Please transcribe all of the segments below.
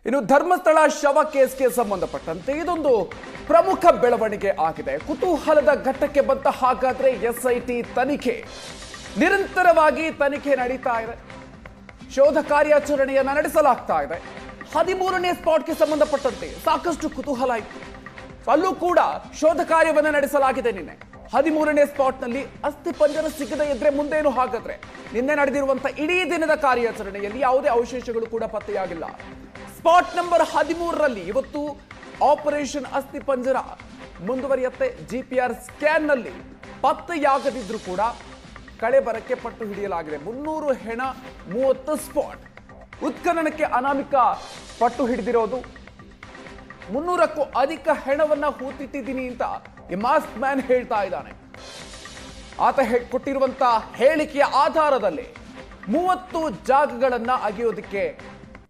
ಇನ್ನು ಧರ್ಮಸ್ಥಳ ಶವ ಕೇಸ್ಗೆ ಸಂಬಂಧಪಟ್ಟಂತೆ ಇದೊಂದು ಪ್ರಮುಖ ಬೆಳವಣಿಗೆ ಆಗಿದೆ. ಕುತೂಹಲದ ಘಟ್ಟಕ್ಕೆ ಬಂದ ಹಾಗಾದ್ರೆ ಎಸ್ಐಟಿ ತನಿಖೆ ನಿರಂತರವಾಗಿ ತನಿಖೆ ನಡೀತಾ ಇದೆ. ಶೋಧ ಕಾರ್ಯಾಚರಣೆಯನ್ನ ನಡೆಸಲಾಗ್ತಾ ಇದೆ. 13ನೇ ಸ್ಪಾಟ್ಗೆ ಸಂಬಂಧಪಟ್ಟಂತೆ ಸಾಕಷ್ಟು ಕುತೂಹಲ ಇತ್ತು. ಅಲ್ಲೂ ಕೂಡ ಶೋಧ ಕಾರ್ಯವನ್ನು ನಡೆಸಲಾಗಿದೆ. ನಿನ್ನೆ 13ನೇ ಸ್ಪಾಟ್ನಲ್ಲಿ ಅಸ್ಥಿಪಂಜರ ಸಿಗದೆ ಇದ್ರೆ ಮುಂದೇನು ಹಾಗಾದ್ರೆ ನಿನ್ನೆ ನಡೆದಿರುವಂತಹ ಇಡೀ ದಿನದ ಕಾರ್ಯಾಚರಣೆಯಲ್ಲಿ ಯಾವುದೇ ಅವಶೇಷಗಳು ಕೂಡ ಪತ್ತೆಯಾಗಿಲ್ಲ. ಸ್ಪಾಟ್ ನಂಬರ್ 13ರಲ್ಲಿ ಇವತ್ತು ಆಪರೇಷನ್ ಅಸ್ಥಿಪಂಜರ ಮುಂದುವರಿಯುತ್ತೆ. ಜಿಪಿಆರ್ ಸ್ಕ್ಯಾನ್ ನಲ್ಲಿ ಪತ್ತೆಯಾಗದಿದ್ರು ಕೂಡ ಕಳೆಬರಕ್ಕೆ ಪಟ್ಟು ಹಿಡಿಯಲಾಗಿದೆ. 300 ಹೆಣ 30 ಸ್ಪಾಟ್ ಉತ್ಖನನಕ್ಕೆ ಅನಾಮಿಕ ಪಟ್ಟು ಹಿಡಿದಿರೋದು. 300ಕ್ಕೂ ಅಧಿಕ ಹೆಣವನ್ನ ಹೂತಿಟ್ಟಿದ್ದೀನಿ ಅಂತ ಈ ಮಾಸ್ಕ್ ಮ್ಯಾನ್ ಹೇಳ್ತಾ ಇದ್ದಾನೆ. ಆತ ಕೊಟ್ಟಿರುವಂತ ಹೇಳಿಕೆಯ ಆಧಾರದಲ್ಲಿ 30 ಜಾಗಗಳನ್ನ ಅಗೆಯೋದಕ್ಕೆ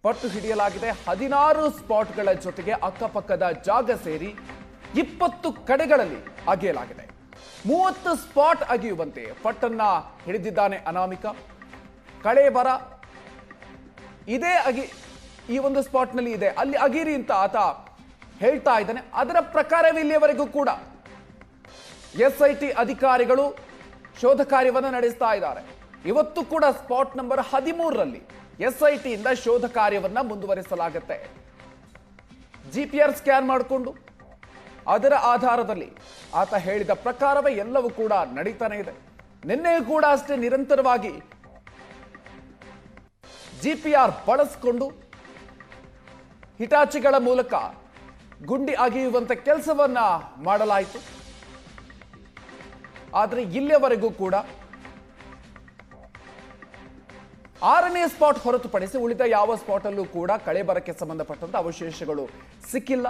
ಪಟ್ಟು ಹಿಡಿಯಲಾಗಿದೆ. 16 ಸ್ಪಾಟ್ಗಳ ಜೊತೆಗೆ ಅಕ್ಕಪಕ್ಕದ ಜಾಗ ಸೇರಿ 20 ಕಡೆಗಳಲ್ಲಿ ಅಗೆಯಲಾಗಿದೆ. 30 ಸ್ಪಾಟ್ ಅಗೆಯುವಂತೆ ಪಟ್ಟನ್ನ ಹಿಡಿದಿದ್ದಾನೆ ಅನಾಮಿಕ. ಕಳೇಬರ ಇದೇ ಈ ಒಂದು ಸ್ಪಾಟ್ ನಲ್ಲಿ ಇದೆ, ಅಲ್ಲಿ ಅಗಿರಿ ಅಂತ ಆತ ಹೇಳ್ತಾ ಇದ್ದಾನೆ. ಅದರ ಪ್ರಕಾರವೇ ಇಲ್ಲಿಯವರೆಗೂ ಕೂಡ ಎಸ್ಐಟಿ ಅಧಿಕಾರಿಗಳು ಶೋಧ ಕಾರ್ಯವನ್ನು ನಡೆಸ್ತಾ ಇದ್ದಾರೆ. ಇವತ್ತು ಕೂಡ ಸ್ಪಾಟ್ ನಂಬರ್ 13ರಲ್ಲಿ ಎಸ್ಐಟಿಯಿಂದ ಶೋಧ ಕಾರ್ಯವನ್ನ ಮುಂದುವರಿಸಲಾಗುತ್ತೆ. ಜಿಪಿಆರ್ ಸ್ಕ್ಯಾನ್ ಮಾಡಿಕೊಂಡು ಅದರ ಆಧಾರದಲ್ಲಿ ಆತ ಹೇಳಿದ ಪ್ರಕಾರವೇ ಎಲ್ಲವೂ ಕೂಡ ನಡೀತಾನೆ ಇದೆ. ನಿನ್ನೆ ಕೂಡ ಅಷ್ಟೇ ನಿರಂತರವಾಗಿ ಜಿಪಿಆರ್ ಬಳಸಿಕೊಂಡು ಹಿಟಾಚಿಗಳ ಮೂಲಕ ಗುಂಡಿ ಅಗೆಯುವಂತ ಕೆಲಸವನ್ನ ಮಾಡಲಾಯಿತು. ಆದರೆ ಇಲ್ಲಿಯವರೆಗೂ ಕೂಡ 6ನೇ ಸ್ಪಾಟ್ ಹೊರತುಪಡಿಸಿ ಉಳಿದ ಯಾವ ಸ್ಪಾಟ್ ಅಲ್ಲೂ ಕೂಡ ಕಳೆಬರಕ್ಕೆ ಸಂಬಂಧಪಟ್ಟಂತ ಅವಶೇಷಗಳು ಸಿಕ್ಕಿಲ್ಲ.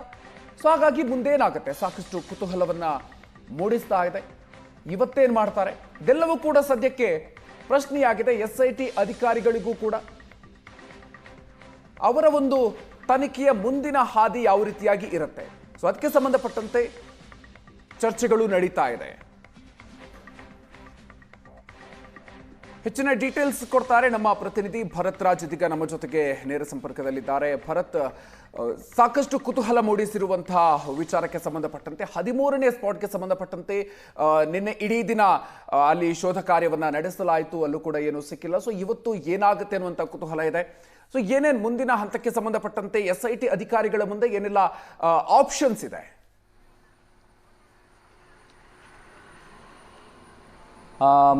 ಸೊ ಹಾಗಾಗಿ ಮುಂದೇನಾಗುತ್ತೆ ಸಾಕಷ್ಟು ಕುತೂಹಲವನ್ನ ಮೂಡಿಸ್ತಾ ಇದೆ. ಇವತ್ತೇನ್ ಮಾಡ್ತಾರೆ ಇದೆಲ್ಲವೂ ಕೂಡ ಸದ್ಯಕ್ಕೆ ಪ್ರಶ್ನೆಯಾಗಿದೆ. ಎಸ್ಐಟಿ ಅಧಿಕಾರಿಗಳಿಗೂ ಕೂಡ ಅವರ ಒಂದು ತನಿಖೆಯ ಮುಂದಿನ ಹಾದಿ ಯಾವ ರೀತಿಯಾಗಿ ಇರುತ್ತೆ, ಸೊ ಅದಕ್ಕೆ ಸಂಬಂಧಪಟ್ಟಂತೆ ಚರ್ಚೆಗಳು ನಡೀತಾ ಇದೆ. ಹೆಚ್ಚಿನ ಡೀಟೇಲ್ಸ್ ಕೊಡ್ತಾರೆ ನಮ್ಮ ಪ್ರತಿನಿಧಿ ಭರತ್ ರಾಜ್. ಇದೀಗ ನಮ್ಮ ಜೊತೆಗೆ ನೇರ ಸಂಪರ್ಕದಲ್ಲಿದ್ದಾರೆ. ಭರತ್, ಸಾಕಷ್ಟು ಕುತೂಹಲ ಮೂಡಿಸಿರುವಂತಹ ವಿಚಾರಕ್ಕೆ ಸಂಬಂಧಪಟ್ಟಂತೆ 13ನೇ ಸ್ಪಾಟ್ಗೆ ಸಂಬಂಧಪಟ್ಟಂತೆ ನಿನ್ನೆ ಇಡೀ ದಿನ ಅಲ್ಲಿ ಶೋಧ ಕಾರ್ಯವನ್ನ ನಡೆಸಲಾಯಿತು. ಅಲ್ಲೂ ಕೂಡ ಏನೂ ಸಿಕ್ಕಿಲ್ಲ. ಸೊ ಇವತ್ತು ಏನಾಗುತ್ತೆ ಅನ್ನುವಂಥ ಕುತೂಹಲ ಇದೆ. ಸೊ ಏನೇನು ಮುಂದಿನ ಹಂತಕ್ಕೆ ಸಂಬಂಧಪಟ್ಟಂತೆ ಎಸ್ಐಟಿ ಅಧಿಕಾರಿಗಳ ಮುಂದೆ ಏನೆಲ್ಲ ಆಪ್ಷನ್ಸ್ ಇದೆ?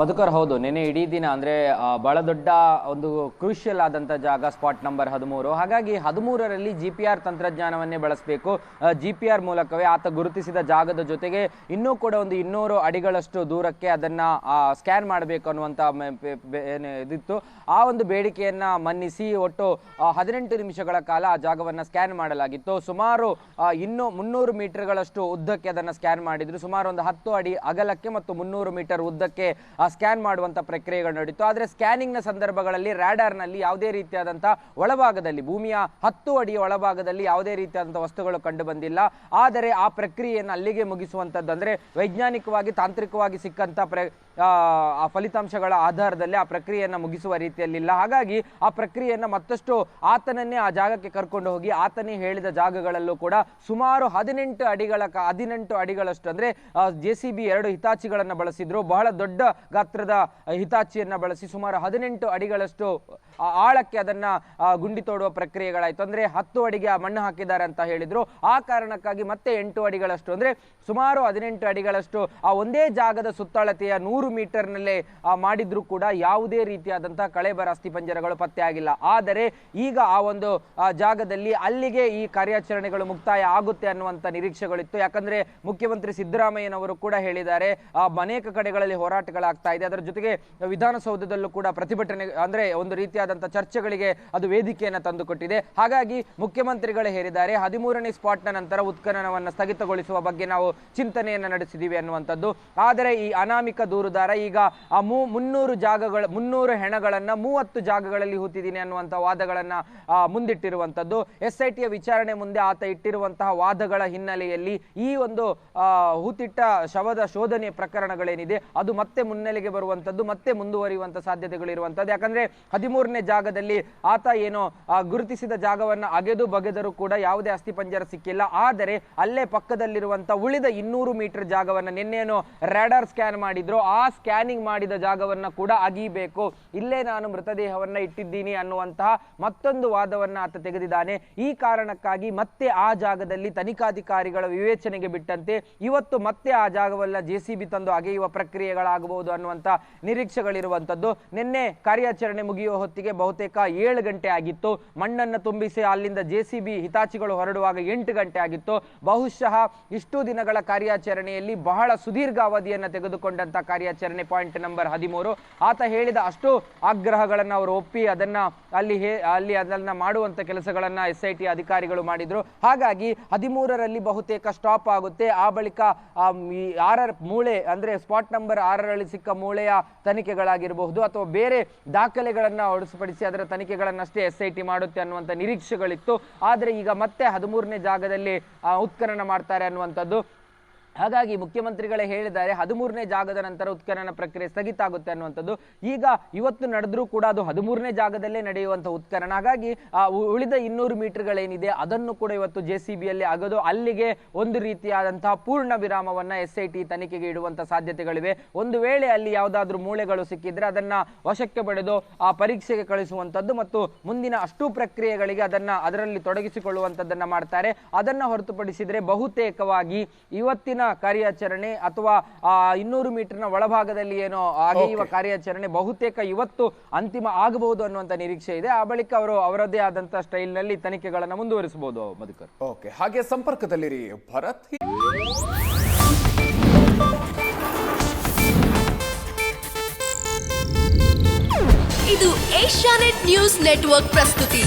ಮಧುಕರ್, ಹೌದು, ನಿನ್ನೆ ಇಡೀ ದಿನ ಅಂದರೆ ಭಾಳ ದೊಡ್ಡ ಒಂದು ಕ್ರೂಷಿಯಲ್ ಆದಂಥ ಜಾಗ ಸ್ಪಾಟ್ ನಂಬರ್ 13. ಹಾಗಾಗಿ 13ರಲ್ಲಿ GPR ತಂತ್ರಜ್ಞಾನವನ್ನೇ ಬಳಸಬೇಕು. GPR ಮೂಲಕವೇ ಆತ ಗುರುತಿಸಿದ ಜಾಗದ ಜೊತೆಗೆ ಇನ್ನೂ ಕೂಡ ಒಂದು 200 ಅಡಿಗಳಷ್ಟು ದೂರಕ್ಕೆ ಅದನ್ನು ಸ್ಕ್ಯಾನ್ ಮಾಡಬೇಕು ಅನ್ನುವಂಥ ಇದಿತ್ತು. ಆ ಒಂದು ಬೇಡಿಕೆಯನ್ನು ಮನ್ನಿಸಿ ಒಟ್ಟು 18 ನಿಮಿಷಗಳ ಕಾಲ ಆ ಜಾಗವನ್ನು ಸ್ಕ್ಯಾನ್ ಮಾಡಲಾಗಿತ್ತು. ಸುಮಾರು ಇನ್ನೂ 300 ಮೀಟರ್ಗಳಷ್ಟು ಉದ್ದಕ್ಕೆ ಅದನ್ನು ಸ್ಕ್ಯಾನ್ ಮಾಡಿದ್ರು. ಸುಮಾರು ಒಂದು 10 ಅಡಿ ಅಗಲಕ್ಕೆ ಮತ್ತು 300 ಮೀಟರ್ ಉದ್ದಕ್ಕೆ ಸ್ಕ್ಯಾನ್ ಮಾಡುವಂತ ಪ್ರಕ್ರಿಯೆಗಳು ನಡೀತು. ಆದರೆ ಸ್ಕ್ಯಾನಿಂಗ್ ನ ಸಂದರ್ಭಗಳಲ್ಲಿ ರಾಡಾರ್ ನಲ್ಲಿ ಯಾವುದೇ ರೀತಿಯಾದಂತಹ ಒಳಭಾಗದಲ್ಲಿ, ಭೂಮಿಯ 10 ಅಡಿಯ ಒಳಭಾಗದಲ್ಲಿ ಯಾವುದೇ ರೀತಿಯಾದಂತಹ ವಸ್ತುಗಳು ಕಂಡು ಬಂದಿಲ್ಲ. ಆದರೆ ಆ ಪ್ರಕ್ರಿಯೆಯನ್ನು ಅಲ್ಲಿಗೆ ಮುಗಿಸುವಂತದ್ದು, ಅಂದ್ರೆ ವೈಜ್ಞಾನಿಕವಾಗಿ ತಾಂತ್ರಿಕವಾಗಿ ಸಿಕ್ಕಂತ ಆ ಫಲಿತಾಂಶಗಳ ಆಧಾರದಲ್ಲಿ ಆ ಪ್ರಕ್ರಿಯೆಯನ್ನು ಮುಗಿಸುವ ರೀತಿಯಲ್ಲಿಲ್ಲ. ಹಾಗಾಗಿ ಆ ಪ್ರಕ್ರಿಯೆಯನ್ನು ಮತ್ತಷ್ಟು ಆತನನ್ನೇ ಆ ಜಾಗಕ್ಕೆ ಕರ್ಕೊಂಡು ಹೋಗಿ ಆತನೇ ಹೇಳಿದ ಜಾಗಗಳಲ್ಲೂ ಕೂಡ ಸುಮಾರು 18 ಅಡಿಗಳಷ್ಟು, ಅಂದ್ರೆ JCB 2 ಹಿತಾಚಿಗಳನ್ನು ಬಳಸಿದ್ರು. ಬಹಳ ದೊಡ್ಡ ಗಾತ್ರದ ಹಿತಾಚಿಯನ್ನ ಬಳಸಿ ಸುಮಾರು 18 ಅಡಿಗಳಷ್ಟು ಆಳಕ್ಕೆ ಅದನ್ನ ಗುಂಡಿ ತೋಡುವ ಪ್ರಕ್ರಿಯೆಗಳಾಯ್ತು. ಅಂದ್ರೆ 10 ಅಡಿಗೆ ಮಣ್ಣು ಹಾಕಿದ್ದಾರೆ ಅಂತ ಹೇಳಿದ್ರು. ಆ ಕಾರಣಕ್ಕಾಗಿ ಮತ್ತೆ 8 ಅಡಿಗಳಷ್ಟು, ಅಂದ್ರೆ ಸುಮಾರು 18 ಅಡಿಗಳಷ್ಟು ಆ ಒಂದೇ ಜಾಗದ ಸುತ್ತಳತೆಯ 100 ಮೀಟರ್ನಲ್ಲೇ ಮಾಡಿದ್ರು ಕೂಡ ಯಾವುದೇ ರೀತಿಯಾದಂತಹ ಕಳೆಬರ ಅಸ್ಥಿಪಂಜರಗಳು ಪತ್ತೆ ಆಗಿಲ್ಲ. ಆದರೆ ಈಗ ಆ ಒಂದು ಜಾಗದಲ್ಲಿ ಅಲ್ಲಿಗೆ ಈ ಕಾರ್ಯಾಚರಣೆಗಳು ಮುಕ್ತಾಯ ಆಗುತ್ತೆ ಅನ್ನುವಂತ ನಿರೀಕ್ಷೆಗಳಿತ್ತು. ಯಾಕಂದ್ರೆ ಮುಖ್ಯಮಂತ್ರಿ ಸಿದ್ದರಾಮಯ್ಯನವರು ಕೂಡ ಹೇಳಿದ್ದಾರೆ, ಅನೇಕ ಕಡೆಗಳಲ್ಲಿ ಹೋರಾಟಗಳಾಗ್ತಾ ಇದೆ. ಅದರ ಜೊತೆಗೆ ವಿಧಾನಸೌಧದಲ್ಲೂ ಕೂಡ ಪ್ರತಿಭಟನೆ, ಅಂದ್ರೆ ಒಂದು ರೀತಿಯಾದಂತಹ ಚರ್ಚೆಗಳಿಗೆ ಅದು ವೇದಿಕೆಯನ್ನು ತಂದುಕೊಟ್ಟಿದೆ. ಹಾಗಾಗಿ ಮುಖ್ಯಮಂತ್ರಿಗಳೇ ಹೇಳಿದ್ದಾರೆ, 13ನೇ ಸ್ಪಾಟ್ನ ನಂತರ ಉತ್ಖನನವನ್ನು ಸ್ಥಗಿತಗೊಳಿಸುವ ಬಗ್ಗೆ ನಾವು ಚಿಂತನೆಯನ್ನು ನಡೆಸಿದೀವಿ ಅನ್ನುವಂಥದ್ದು. ಆದರೆ ಈ ಅನಾಮಿಕ ದೂರುದಾರ ಈಗ 300 ಹೆಣಗಳನ್ನ 30 ಜಾಗಗಳಲ್ಲಿ ಹೂತಿದ್ದೀನಿ ಅನ್ನುವಂಥ ವಾದಗಳನ್ನ ಮುಂದಿಟ್ಟಿರುವಂಥದ್ದು. SITಯ ವಿಚಾರಣೆ ಮುಂದೆ ಆತ ಇಟ್ಟಿರುವಂತಹ ವಾದಗಳ ಹಿನ್ನೆಲೆಯಲ್ಲಿ ಈ ಒಂದು ಹೂತಿಟ್ಟ ಶವದ ಶೋಧನೆ ಪ್ರಕರಣಗಳೇನಿದೆ ಅದು ಮತ್ತೆ ಮುನ್ನೆಲೆಗೆ ಬರುವಂತದ್ದು, ಮತ್ತೆ ಮುಂದುವರಿಯುವಂತ ಸಾಧ್ಯತೆಗಳು ಇರುವಂತದ್ದು. ಯಾಕಂದ್ರೆ 13ನೇ 13ನೇ ಜಾಗದಲ್ಲಿ ಆತ ಏನೋ ಗುರುತಿಸಿದ ಜಾಗವನ್ನು ಅಗೆದು ಬಗೆದರೂ ಕೂಡ ಯಾವುದೇ ಅಸ್ಥಿಪಂಜರ ಸಿಕ್ಕಿಲ್ಲ. ಆದರೆ ಅಲ್ಲೇ ಪಕ್ಕದಲ್ಲಿರುವಂತ ಉಳಿದ 200 ಮೀಟರ್ ಜಾಗವನ್ನು ನಿನ್ನೇನು ರಾಡಾರ್ ಸ್ಕ್ಯಾನ್ ಮಾಡಿದ್ರು, ಆ ಸ್ಕ್ಯಾನಿಂಗ್ ಮಾಡಿದ ಜಾಗವನ್ನ ಕೂಡ ಅಗಿಬೇಕು. ಇಲ್ಲೇ ನಾನು ಮೃತದೇಹವನ್ನ ಇಟ್ಟಿದ್ದೀನಿ ಅನ್ನುವಂತಹ ಮತ್ತೊಂದು ವಾದವನ್ನ ಆತ ತೆಗೆದಿದ್ದಾನೆ. ಈ ಕಾರಣಕ್ಕಾಗಿ ಮತ್ತೆ ಆ ಜಾಗದಲ್ಲಿ ತನಿಖಾಧಿಕಾರಿಗಳ ವಿವೇಚನೆಗೆ ಬಿಟ್ಟಂತೆ ಇವತ್ತು ಮತ್ತೆ ಆ ಜಾಗವನ್ನ JCB ತಂದು ಅಗೆಯುವ ಪ್ರಕ್ರಿಯೆಗಳಾಗಬಹುದು ಅನ್ನುವಂತ ನಿರೀಕ್ಷೆಗಳಿರುವಂತದ್ದು. ನಿನ್ನೆ ಕಾರ್ಯಾಚರಣೆ ಮುಗಿಯುವ ಹೊತ್ತಿಗೆ ಬಹುತೇಕ 7 ಗಂಟೆ ಆಗಿತ್ತು. ಮಣ್ಣನ್ನು ತುಂಬಿಸಿ ಅಲ್ಲಿಂದ JCB ಹಿತಾಚಿಗಳು ಹೊರಡುವಾಗ 8 ಗಂಟೆ ಆಗಿತ್ತು. ಬಹುಶಃ ಇಷ್ಟು ದಿನಗಳ ಕಾರ್ಯಾಚರಣೆಯಲ್ಲಿ ಬಹಳ ಸುದೀರ್ಘ ಅವಧಿಯನ್ನು ತೆಗೆದುಕೊಂಡಂತ ಕಾರ್ಯಾಚರಣೆ ಪಾಯಿಂಟ್ ನಂಬರ್ 13. ಆತ ಹೇಳಿದ ಅಷ್ಟು ಆಗ್ರಹಗಳನ್ನು ಅವರು ಒಪ್ಪಿ ಅಲ್ಲಿ ಅದನ್ನ ಮಾಡುವಂತ ಕೆಲಸಗಳನ್ನ SIT ಅಧಿಕಾರಿಗಳು ಮಾಡಿದ್ರು. ಹಾಗಾಗಿ 13ರಲ್ಲಿ ಬಹುತೇಕ ಸ್ಟಾಪ್ ಆಗುತ್ತೆ. ಆ ಬಳಿಕ 6 ಮೂಳೆ ಅಂದ್ರೆ ಸ್ಪಾಟ್ ನಂಬರ್ 6ರಲ್ಲಿ ಸಿಕ್ಕ ಮೂಳೆಯ ತನಿಖೆಗಳಾಗಿರಬಹುದು ಅಥವಾ ಬೇರೆ ದಾಖಲೆಗಳನ್ನ ಹೊರಡಿಸಿಪಡಿಸಿ ಅದರ ತನಿಖೆಗಳನ್ನಷ್ಟೇ SIT ಮಾಡುತ್ತೆ ಅನ್ನುವಂಥ ನಿರೀಕ್ಷೆಗಳಿತ್ತು. ಆದರೆ ಈಗ ಮತ್ತೆ 13ನೇ ಜಾಗದಲ್ಲಿ ಉತ್ಖನನ ಮಾಡ್ತಾರೆ ಅನ್ನುವಂಥದ್ದು. ಹಾಗಾಗಿ ಮುಖ್ಯಮಂತ್ರಿಗಳೇ ಹೇಳಿದ್ದಾರೆ 13ನೇ ಜಾಗದ ನಂತರ ಉತ್ಖನನ ಪ್ರಕ್ರಿಯೆ ಸ್ಥಗಿತ ಆಗುತ್ತೆ ಅನ್ನುವಂಥದ್ದು. ಈಗ ಇವತ್ತು ನಡೆದ್ರೂ ಕೂಡ ಅದು 13ನೇ ಜಾಗದಲ್ಲೇ ನಡೆಯುವಂತಹ ಉತ್ಖನನ. ಹಾಗಾಗಿ ಉಳಿದ 200 ಮೀಟರ್ಗಳೇನಿದೆ ಅದನ್ನು ಕೂಡ ಇವತ್ತು JCBಯಲ್ಲಿ ಅಗದು ಅಲ್ಲಿಗೆ ಒಂದು ರೀತಿಯಾದಂತಹ ಪೂರ್ಣ ವಿರಾಮವನ್ನ SIT ತನಿಖೆಗೆ ಇಡುವಂತ ಸಾಧ್ಯತೆಗಳಿವೆ. ಒಂದು ವೇಳೆ ಅಲ್ಲಿ ಯಾವುದಾದ್ರೂ ಮೂಳೆಗಳು ಸಿಕ್ಕಿದ್ರೆ ಅದನ್ನ ವಶಕ್ಕೆ ಪಡೆದು ಆ ಪರೀಕ್ಷೆಗೆ ಕಳಿಸುವಂತದ್ದು ಮತ್ತು ಮುಂದಿನ ಅಷ್ಟು ಪ್ರಕ್ರಿಯೆಗಳಿಗೆ ಅದರಲ್ಲಿ ತೊಡಗಿಸಿಕೊಳ್ಳುವಂತದ್ದನ್ನ ಮಾಡ್ತಾರೆ. ಅದನ್ನ ಹೊರತುಪಡಿಸಿದ್ರೆ ಬಹುತೇಕವಾಗಿ ಇವತ್ತಿನ ಕಾರ್ಯಾಚರಣೆ ಅಥವಾ 200 ಮೀಟರ್ನ ಒಳಭಾಗದಲ್ಲಿ ಏನೋ ಅಗೆಯುವ ಕಾರ್ಯಾಚರಣೆ ಬಹುತೇಕ ಇವತ್ತು ಅಂತಿಮ ಆಗಬಹುದು ಅನ್ನುವಂತ ನಿರೀಕ್ಷೆ ಇದೆ. ಆ ಬಳಿಕ ಅವರು ಅವರದೇ ಆದಂತಹ ಸ್ಟೈಲ್ ನಲ್ಲಿ ತನಿಖೆಗಳನ್ನು ಮುಂದುವರಿಸಬಹುದು. ಮಧುಕರ್, ಓಕೆ, ಹಾಗೆ ಸಂಪರ್ಕದಲ್ಲಿರಿ ಭರತ್. ಇದು ಏಷ್ಯಾನೆಟ್ ನ್ಯೂಸ್ ನೆಟ್ವರ್ಕ್ ಪ್ರಸ್ತುತಿ.